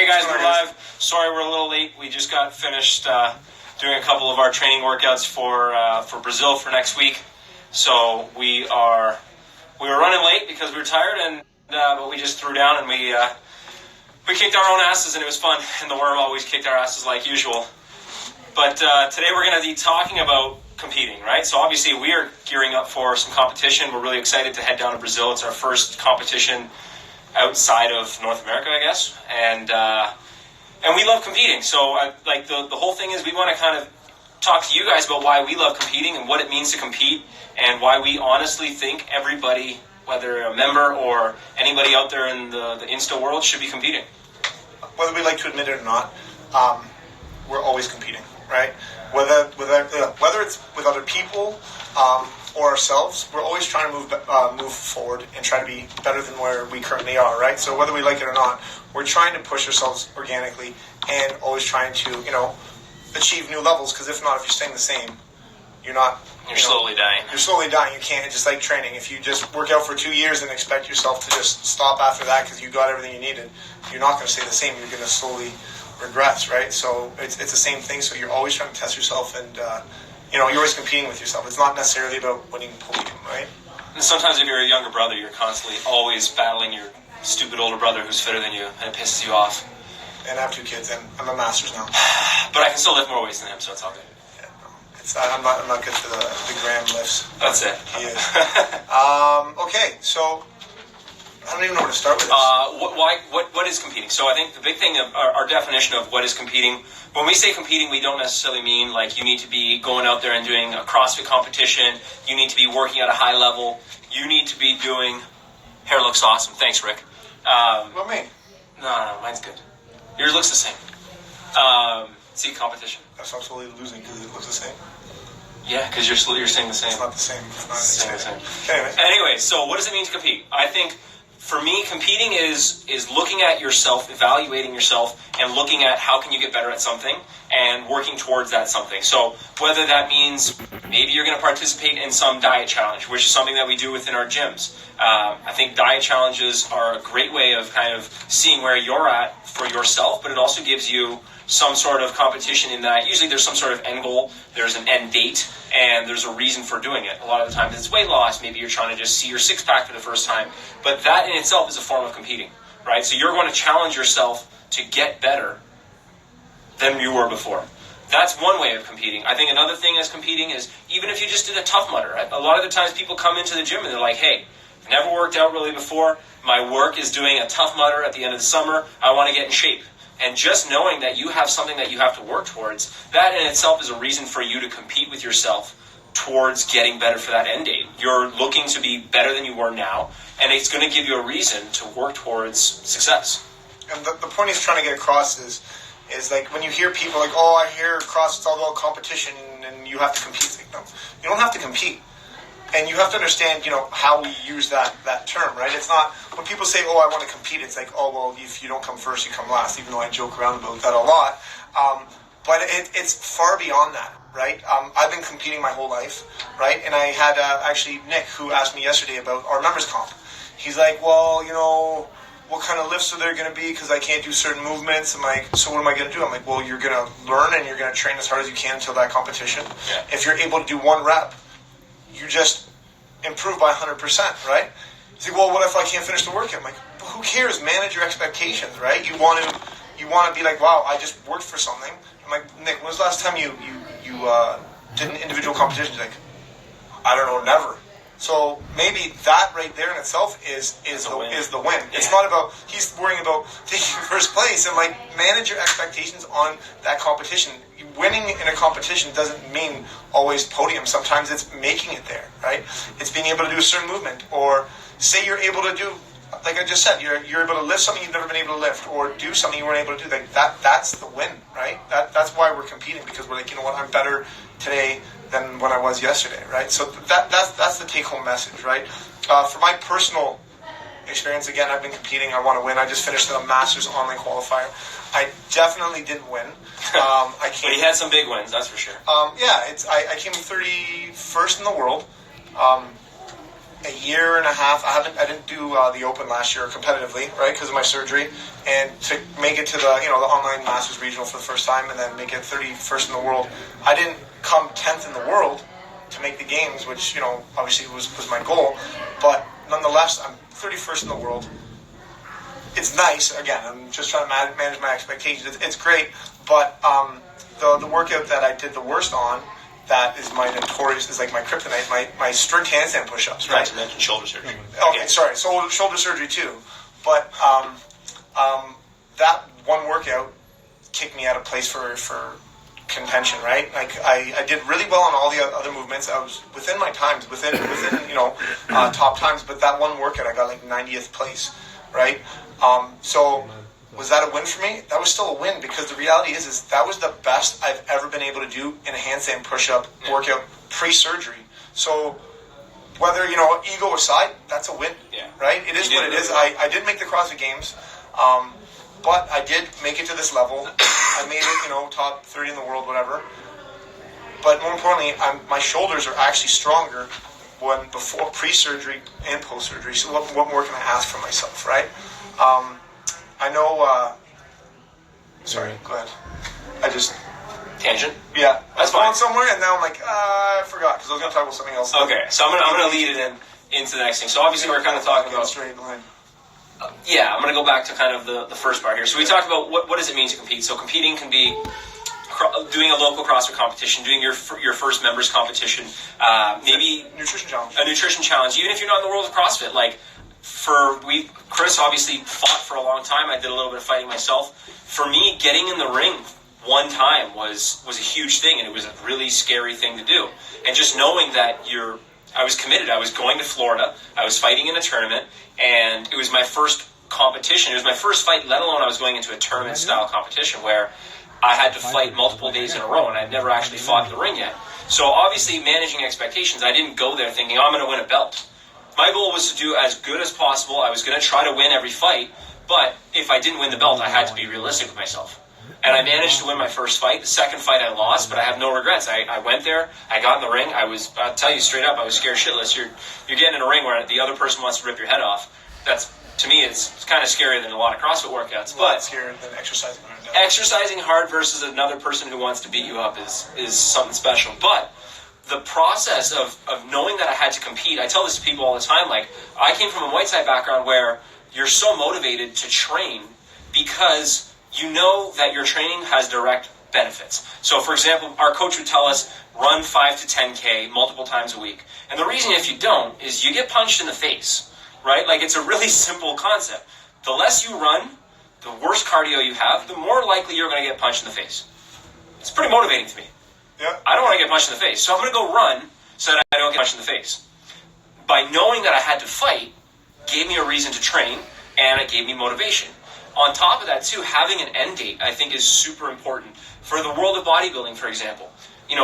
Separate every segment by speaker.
Speaker 1: guys, we're live. Sorry we're a little late. We just got finished doing a couple of our training workouts for Brazil for next week. So we were running late because we were tired, but we just threw down and we kicked our own asses, and it was fun. And the Worm always kicked our asses like usual. But today we're going to be talking about competing, right? So obviously we are gearing up for some competition. We're really excited to head down to Brazil. It's our first competition outside of North America, I guess, and we love competing. So the whole thing is we want to kind of talk to you guys about why we love competing and what it means to compete, and why we honestly think everybody, whether a member or anybody out there in the Insta world, should be competing.
Speaker 2: Whether we like to admit it or not, we're always competing, right? Whether it's with other people or ourselves, we're always trying to move forward and try to be better than where we currently are, right? So whether we like it or not, we're trying to push ourselves organically and always trying to, achieve new levels. Because if not, if you're staying the same, you're not.
Speaker 1: You're slowly dying.
Speaker 2: You're slowly dying. You can't. It's just like training. If you just work out for 2 years and expect yourself to just stop after that because you got everything you needed, you're not going to stay the same. You're going to slowly regress, right? So it's the same thing. So you're always trying to test yourself, and you're always competing with yourself. It's not necessarily about winning the podium, right?
Speaker 1: And sometimes if you're a younger brother, you're constantly always battling your stupid older brother who's fitter than you, and it pisses you off.
Speaker 2: And I have 2 kids, and I'm a master's now.
Speaker 1: But I can still lift more weights than him, so it's all good.
Speaker 2: Yeah, no, I'm not good for the gram lifts.
Speaker 1: That's it.
Speaker 2: He is. Okay, so I don't even know where to start with this.
Speaker 1: What is competing? So I think the big thing of our definition of what is competing, when we say competing, we don't necessarily mean like you need to be going out there and doing a CrossFit competition. You need to be working at a high level. You need to be doing... Hair looks awesome. Thanks, Rick.
Speaker 2: What about me?
Speaker 1: No, mine's good. Yours looks the same. See, competition.
Speaker 2: That's absolutely losing because it looks the same.
Speaker 1: Yeah, because you're saying the same.
Speaker 2: It's not the same. It's not the
Speaker 1: same. Anyway, so what does it mean to compete? I think for me, competing is looking at yourself, evaluating yourself, and looking at how can you get better at something and working towards that something. So whether that means maybe you're going to participate in some diet challenge, which is something that we do within our gyms. I think diet challenges are a great way of kind of seeing where you're at for yourself, but it also gives you some sort of competition in that usually there's some sort of end goal, there's an end date, and there's a reason for doing it. A lot of the times it's weight loss, maybe you're trying to just see your six-pack for the first time, but that in itself is a form of competing, right? So you're going to challenge yourself to get better than you were before. That's one way of competing. I think another thing as competing is even if you just did a Tough Mudder. Right? A lot of the times people come into the gym and they're like, hey, I've never worked out really before. My work is doing a Tough Mudder at the end of the summer. I want to get in shape. And just knowing that you have something that you have to work towards, that in itself is a reason for you to compete with yourself towards getting better for that end date. You're looking to be better than you were now, and it's going to give you a reason to work towards success.
Speaker 2: And the point he's trying to get across is like when you hear people like, oh, I hear CrossFit's all about competition and you have to compete. It's like, no, you don't have to compete. And you have to understand, how we use that term, right? It's not, when people say, oh, I want to compete, it's like, oh, well, if you don't come first, you come last, even though I joke around about that a lot. But it's far beyond that, right? I've been competing my whole life, right? And I had actually Nick, who asked me yesterday about our members comp. He's like, well, what kind of lifts are there going to be because I can't do certain movements? I'm like, so what am I going to do? I'm like, well, you're going to learn and you're going to train as hard as you can until that competition.
Speaker 1: Yeah.
Speaker 2: If you're able to do 1 rep, you just improve by 100%, right? He's like, well, what if I can't finish the workout? I'm like, well, who cares? Manage your expectations, right? You want to be like, wow, I just worked for something. I'm like, Nick, when was the last time you did an individual competition? He's like, I don't know, never. So maybe that right there in itself is the win. Yeah. It's not about, he's worrying about taking first place, and like manage your expectations on that competition. Winning in a competition doesn't mean always podium. Sometimes it's making it there, right? It's being able to do a certain movement, or say you're able to do, like I just said, you're able to lift something you've never been able to lift, or do something you weren't able to do. Like that's the win, right? That's why we're competing, because we're like, you know what, I'm better today than when I was yesterday, right? So that's the take-home message, right? For my personal experience, again, I've been competing. I want to win. I just finished the Masters online qualifier. I definitely didn't win.
Speaker 1: But he had some big wins, that's for sure.
Speaker 2: I came 31st in the world. a year and a half. I didn't do the Open last year competitively, right, because of my surgery, and to make it to the the online Masters regional for the first time, and then make it 31st in the world. I didn't come 10th in the world to make the games, which obviously was my goal, but nonetheless, I'm 31st in the world. It's nice. Again, I'm just trying to manage my expectations. It's great, but the workout that I did the worst on, that is my notorious, is like my kryptonite, my strict handstand push-ups, right?
Speaker 1: Not to mention shoulder surgery.
Speaker 2: Okay, sorry, so shoulder surgery too. But that one workout kicked me out of place for contention, right? Like I did really well on all the other movements. I was within my times, within top times. But that one workout, I got like 90th place, right? So was that a win for me? That was still a win, because the reality is that was the best I've ever been able to do in a handstand push-up workout pre-surgery. So whether, ego aside, that's a win, right? It is what it is. I did make the CrossFit Games, but I did make it to this level. I made it, top 30 in the world, whatever. But more importantly, my shoulders are actually stronger before pre-surgery and post-surgery. So what more can I ask for myself, right? I know. Sorry, go ahead. I just
Speaker 1: tangent.
Speaker 2: Yeah,
Speaker 1: that's
Speaker 2: going
Speaker 1: fine.
Speaker 2: somewhere, and now I'm like, I forgot, because I was going to talk about something else.
Speaker 1: Okay, so I'm gonna lead it into the next thing. So obviously we're kind of talking about
Speaker 2: straight line.
Speaker 1: Yeah, I'm gonna go back to kind of the first part here. So we talked about what does it mean to compete. So competing can be doing a local CrossFit competition, doing your first members competition, maybe
Speaker 2: nutrition challenge.
Speaker 1: A nutrition challenge, even if you're not in the world of CrossFit. Like Chris obviously fought for a long time. I did a little bit of fighting myself. For me, getting in the ring one time was a huge thing, and it was a really scary thing to do. And just knowing that I was committed. I was going to Florida. I was fighting in a tournament, and it was my first competition. It was my first fight, let alone I was going into a tournament-style competition where I had to fight multiple days in a row, and I'd never actually fought in the ring yet. So obviously, managing expectations, I didn't go there thinking, I'm going to win a belt. My goal was to do as good as possible. I was going to try to win every fight, but if I didn't win the belt, I had to be realistic with myself. And I managed to win my first fight. The second fight I lost, but I have no regrets. I went there, I got in the ring, I'll tell you straight up, I was scared shitless. You're getting in a ring where the other person wants to rip your head off. That's, to me, it's kind of scarier than a lot of CrossFit workouts.
Speaker 2: But scarier than exercising hard.
Speaker 1: Exercising hard versus another person who wants to beat you up is something special. But the process of knowing that I had to compete, I tell this to people all the time, like, I came from a Muay Thai background where you're so motivated to train because you know that your training has direct benefits. So, for example, our coach would tell us, run 5 to 10K multiple times a week. And the reason if you don't is you get punched in the face, right? Like, it's a really simple concept. The less you run, the worse cardio you have, the more likely you're going to get punched in the face. It's pretty motivating to me.
Speaker 2: Yeah.
Speaker 1: I don't want to get punched in the face, so I'm going to go run so that I don't get punched in the face. By knowing that I had to fight, gave me a reason to train, and it gave me motivation. On top of that, too, having an end date, I think, is super important. For the world of bodybuilding, for example,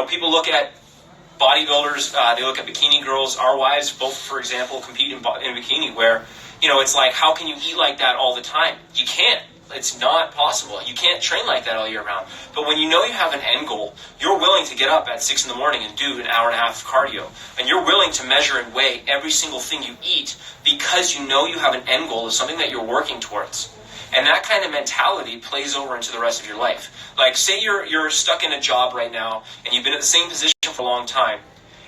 Speaker 1: people look at bodybuilders, they look at bikini girls. Our wives both, for example, compete in bikini, where, it's like, how can you eat like that all the time? You can't. It's not possible. You can't train like that all year round. But when you know you have an end goal, you're willing to get up at 6 a.m. and do an hour and a half of cardio. And you're willing to measure and weigh every single thing you eat because you know you have an end goal of something that you're working towards. And that kind of mentality plays over into the rest of your life. Like, say you're stuck in a job right now, and you've been at the same position for a long time,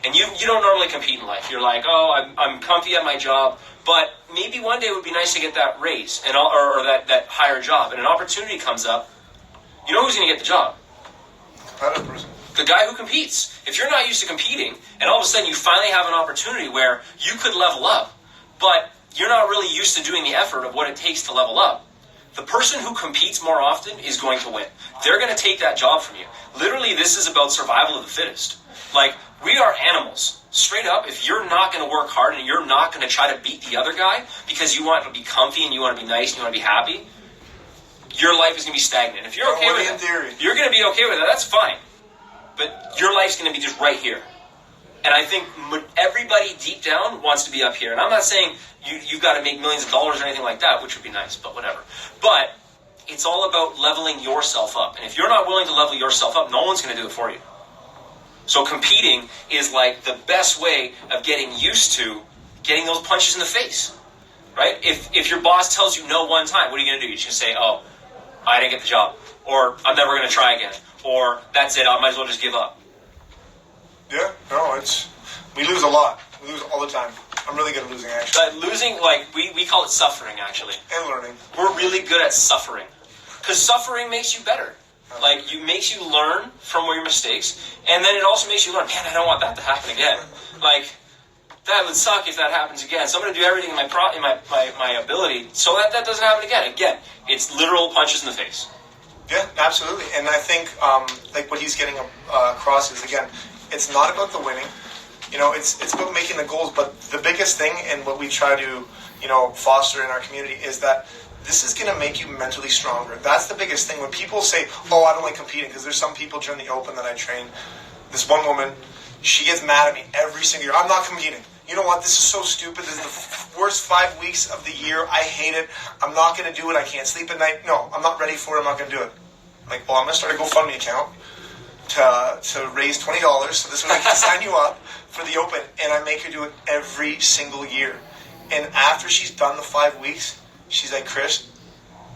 Speaker 1: and you don't normally compete in life. You're like, I'm comfy at my job, but maybe one day it would be nice to get that raise or that higher job, and an opportunity comes up. You know who's going to get the job?
Speaker 2: Competitive person.
Speaker 1: The guy who competes. If you're not used to competing, and all of a sudden you finally have an opportunity where you could level up, but you're not really used to doing the effort of what it takes to level up, the person who competes more often is going to win. They're going to take that job from you. Literally, this is about survival of the fittest. Like, we are animals. Straight up, if you're not going to work hard and you're not going to try to beat the other guy because you want to be comfy and you want to be nice and you want to be happy, your life is going to be stagnant. If you're okay with it, you're going to be okay with it. That's fine. But your life's going to be just right here. And I think everybody deep down wants to be up here. And I'm not saying you've got to make millions of dollars or anything like that, which would be nice, but whatever. But it's all about leveling yourself up. And if you're not willing to level yourself up, no one's going to do it for you. So competing is like the best way of getting used to getting those punches in the face, right? If your boss tells you no one time, what are you going to do? You're just going to say, oh, I didn't get the job, or I'm never going to try again, or that's it, I might as well just give up.
Speaker 2: Yeah, no, we lose a lot. We lose all the time. I'm really good at losing, actually.
Speaker 1: But losing, like, we call it suffering, actually.
Speaker 2: And learning.
Speaker 1: We're really good at suffering. Because suffering makes you better. Like, makes you learn from your mistakes, and then it also makes you learn, man, I don't want that to happen again. Like, that would suck if that happens again. So I'm going to do everything in my ability so that doesn't happen again. Again, it's literal punches in the face.
Speaker 2: Yeah, absolutely. And I think, like, what he's getting across is, again, it's not about the winning. You know, it's about making the goals, but the biggest thing and what we try to, foster in our community is that this is going to make you mentally stronger. That's the biggest thing. When people say, oh, I don't like competing, because there's some people during the Open that I train. This one woman, she gets mad at me every single year. I'm not competing. You know what? This is so stupid. This is the worst 5 weeks of the year. I hate it. I'm not going to do it. I can't sleep at night. No, I'm not ready for it. I'm not going to do it. I'm like, well, I'm going to start a GoFundMe account to raise $20 so this way I can sign you up for the Open. And I make her do it every single year. And after she's done the 5 weeks, she's like, Chris,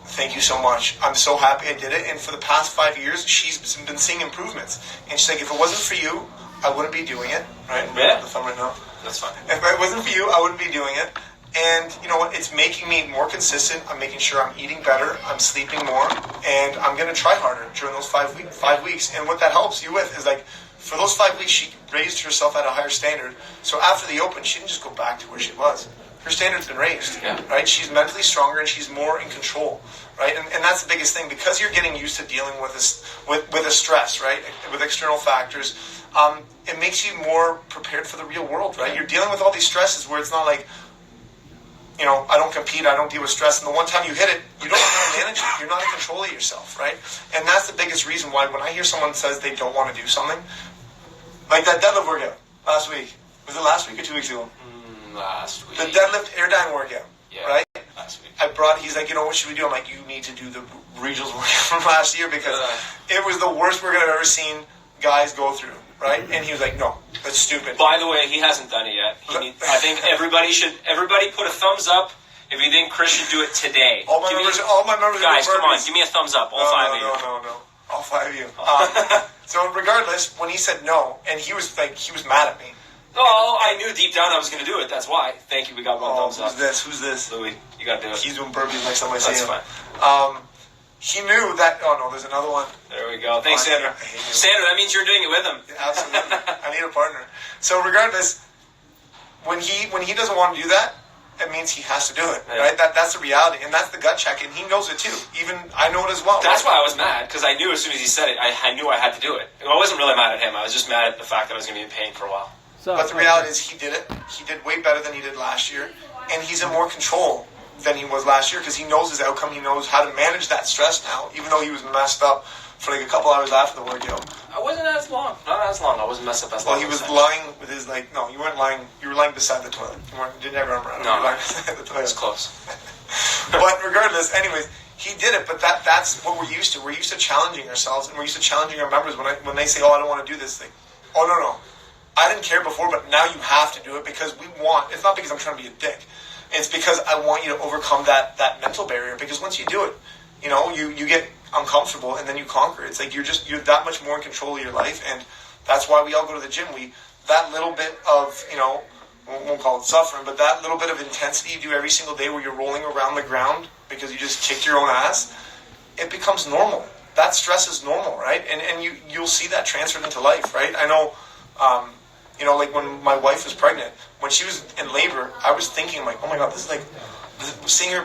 Speaker 2: thank you so much. I'm so happy I did it. And for the past 5 years, she's been seeing improvements. And she's like, if it wasn't for you, I wouldn't be doing it. Right?
Speaker 1: Yeah.
Speaker 2: The thumb right now.
Speaker 1: That's fine.
Speaker 2: If it wasn't for you, I wouldn't be doing it. And you know what? It's making me more consistent. I'm making sure I'm eating better. I'm sleeping more. And I'm going to try harder during those 5 weeks. And what that helps you with is, like, for those 5 weeks, she raised herself at a higher standard. So after the Open, she didn't just go back to where she was. Her standard's been raised, right? She's mentally stronger and she's more in control, right? And that's the biggest thing, because you're getting used to dealing with this, with a stress, right? With external factors, it makes you more prepared for the real world, right? You're dealing with all these stresses where it's not like, I don't compete, I don't deal with stress, and the one time you hit it, you don't know how to manage it. You're not in control of yourself, right? And that's the biggest reason why when I hear someone says they don't want to do something, like that deadlift workout last week. Was it last week or 2 weeks ago?
Speaker 1: Last week.
Speaker 2: The deadlift airdyne workout, right?
Speaker 1: Last week.
Speaker 2: He's like, what should we do? I'm like, you need to do the regionals workout from last year, because it was the worst workout I've ever seen guys go through, right? And he was like, no, that's stupid.
Speaker 1: By the way, he hasn't done it yet. I think everybody put a thumbs up if you think Chris should do it today.
Speaker 2: All my members
Speaker 1: guys, come on, give me a thumbs up, all five of you.
Speaker 2: No. All five of you. So regardless, when he said no, and he was mad at me.
Speaker 1: Oh, I knew deep down I was going to do it. That's why. Thank you. We got one thumbs up.
Speaker 2: Who's this?
Speaker 1: Louis, you got to do it.
Speaker 2: He's doing burpees next time I see him.
Speaker 1: That's fine.
Speaker 2: He knew that. Oh no, there's another one.
Speaker 1: There we go. Thanks, Sandra. Sandra, that means you're doing it with him.
Speaker 2: Yeah, absolutely. I need a partner. So regardless, when he doesn't want to do that, it means he has to do it, right? That's the reality, and that's the gut check, and he knows it too. Even I know it as well.
Speaker 1: That's why I was mad, because I knew as soon as he said it, I knew I had to do it. I wasn't really mad at him. I was just mad at the fact that I was going to be in pain for a while.
Speaker 2: But the reality is he did it. He did way better than he did last year, and he's in more control than he was last year because he knows his outcome. He knows how to manage that stress now, even though he was messed up for like a couple hours after the workout.
Speaker 1: I wasn't as long. Not as long. I wasn't messed up as long.
Speaker 2: Well, he was lying with his, no, you weren't lying. You were lying beside the toilet. You didn't have your arm around him.
Speaker 1: No,
Speaker 2: you were lying beside the toilet.
Speaker 1: It was close.
Speaker 2: But regardless, anyways, he did it. But that's what we're used to. We're used to challenging ourselves, and we're used to challenging our members when they say, oh, I don't want to do this thing. Oh, no. I didn't care before, but now you have to do it because we want. It's not because I'm trying to be a dick. It's because I want you to overcome that mental barrier. Because once you do it, you get uncomfortable and then you conquer. It's like you're that much more in control of your life, and that's why we all go to the gym. That little bit of won't call it suffering, but that little bit of intensity you do every single day where you're rolling around the ground because you just kicked your own ass, it becomes normal. That stress is normal, right? And you'll see that transferred into life, right? I know. Like when my wife was pregnant, when she was in labor, I was thinking, like, oh my God, this is seeing her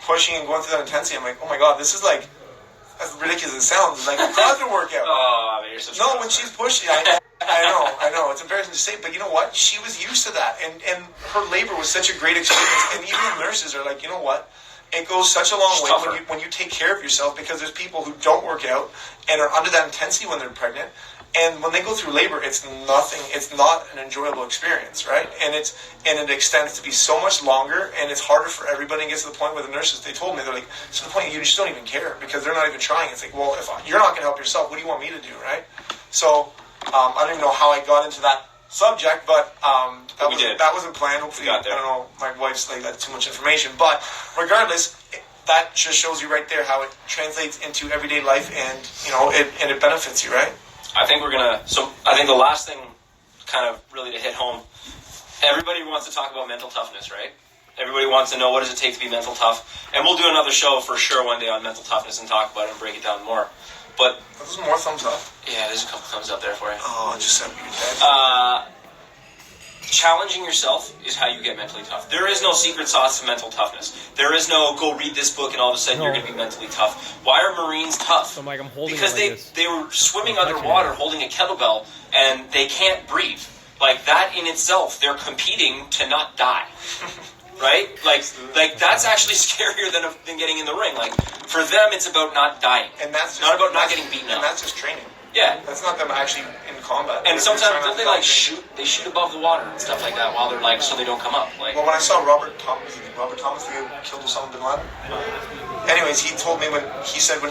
Speaker 2: pushing and going through that intensity. I'm like, oh my God, this is as ridiculous as it sounds. It's like a CrossFit workout.
Speaker 1: Oh, you're such
Speaker 2: no, when she's pushing, I know, it's embarrassing to say, but you know what? She was used to that, and her labor was such a great experience. And even the nurses are like, you know what? It goes such a long way when you take care of yourself, because there's people who don't work out and are under that intensity when they're pregnant. And when they go through labor, it's nothing. It's not an enjoyable experience, right? And it extends to be so much longer, and it's harder for everybody. And gets to the point where the nurses, they told me, they're like, to the point you just don't even care because they're not even trying. It's like, well, if you're not going to help yourself, what do you want me to do, right? So I don't even know how I got into that subject, but
Speaker 1: We did.
Speaker 2: that wasn't planned. Hopefully,
Speaker 1: got there.
Speaker 2: I don't know, my wife's like, that's too much information. But regardless, that just shows you right there how it translates into everyday life, and it benefits you, right?
Speaker 1: I think I think the last thing, kind of really to hit home, everybody wants to talk about mental toughness, right? Everybody wants to know what does it take to be mental tough, and we'll do another show for sure one day on mental toughness and talk about it and break it down more. But
Speaker 2: There's more thumbs up.
Speaker 1: yeah, there's a couple thumbs up there for you.
Speaker 2: Oh, I just sent you that.
Speaker 1: Challenging yourself is how you get mentally tough. There is no secret sauce to mental toughness. There is no go read this book and all of a sudden you're going to be mentally tough. Why are Marines tough?
Speaker 3: So I'm holding
Speaker 1: because
Speaker 3: it like
Speaker 1: they were swimming
Speaker 3: I'm touching
Speaker 1: underwater
Speaker 3: it.
Speaker 1: holding a kettlebell and they can't breathe. Like that in itself, they're competing to not die. Right? Like that's actually scarier than getting in the ring. Like for them, it's about not dying,
Speaker 2: And that's just,
Speaker 1: not about not getting beaten
Speaker 2: and
Speaker 1: up.
Speaker 2: that's just training.
Speaker 1: Yeah.
Speaker 2: That's not them actually in combat.
Speaker 1: And
Speaker 2: They're
Speaker 1: sometimes
Speaker 2: trying
Speaker 1: don't
Speaker 2: to
Speaker 1: they
Speaker 2: die.
Speaker 1: like shoot? They shoot above the water and stuff like that while they're like so they don't come up. Like
Speaker 2: Well, when I saw Robert Thomas, the guy who killed Osama bin Laden. Anyways, he told me when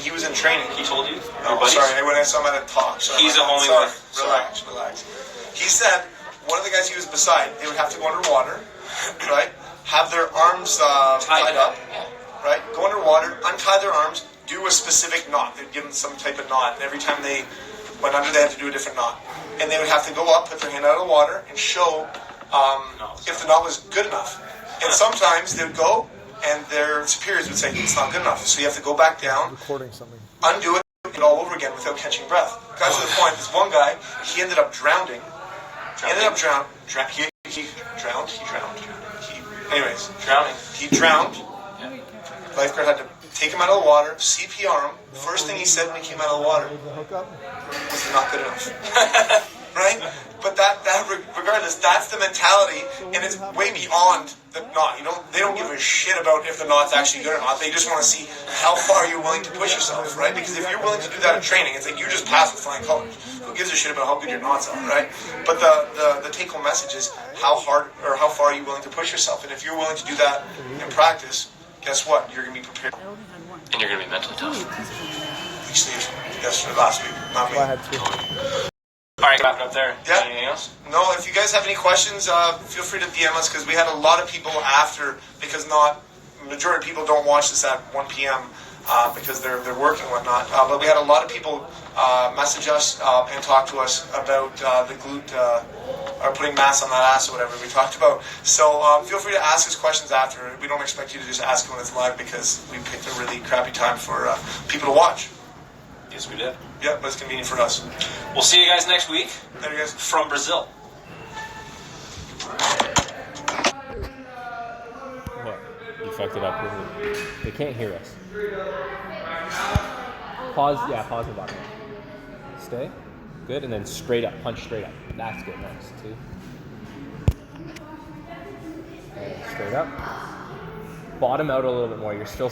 Speaker 2: he was in training.
Speaker 1: he told you.
Speaker 2: No,
Speaker 1: Your buddies?
Speaker 2: sorry, when I saw him at a talk. Sorry,
Speaker 1: He's a homie
Speaker 2: Sorry,
Speaker 1: with-
Speaker 2: relax. He said one of the guys he was beside, they would have to go underwater, right? Have their arms tied up,
Speaker 1: Yeah.
Speaker 2: right? Go underwater, untie their arms, do a specific knot. They'd give them some type of knot, and every time they went under, they had to do a different knot. And they would have to go up, put their hand out of the water, and show if the knot was good enough. And sometimes they would go, and their superiors would say, it's not good enough. So you have to go back down,
Speaker 3: recording something.
Speaker 2: undo it, and all over again without catching breath. Got to the point, this one guy, he ended up drowning. He ended up drowning. He drowned. Anyways,
Speaker 1: Drowning.
Speaker 2: he drowned.
Speaker 1: Yeah.
Speaker 2: Lifeguard had to take him out of the water, CPR him. First thing he said when he came out of the water was not good enough. Right? But that regardless, that's the mentality, and it's way beyond the knot. They don't give a shit about if the knot's actually good or not. They just want to see how far you're willing to push yourself, right? Because if you're willing to do that in training, it's like you just pass with flying colors. Who gives a shit about how good your knots are, right? But the take-home message is how hard or how far are you willing to push yourself, and if you're willing to do that in practice, guess what? You're gonna be prepared.
Speaker 1: And you're gonna be mentally tough.
Speaker 2: Actually, yesterday, last week, not me.
Speaker 3: I had two.
Speaker 1: All right, wrap it up there.
Speaker 2: Yeah.
Speaker 1: Anything else?
Speaker 2: No, if you guys have any questions, feel free to DM us because we had a lot of people after because majority of people don't watch this at 1 p.m. Because they're working and whatnot. But we had a lot of people message us and talk to us about the glute or putting mass on that ass or whatever we talked about. So feel free to ask us questions after. We don't expect you to just ask when it's live because we picked a really crappy time for people to watch.
Speaker 1: Yes, we did.
Speaker 2: Yeah, but it's convenient for us.
Speaker 1: We'll see you guys next week
Speaker 2: There you guys.
Speaker 1: from Brazil.
Speaker 3: What? You fucked it up. They can't hear us. Pause. Yeah, pause the button. Stay. Good, and then straight up. Punch straight up. That's good. Nice. Two. And straight up. Bottom out a little bit more. You're still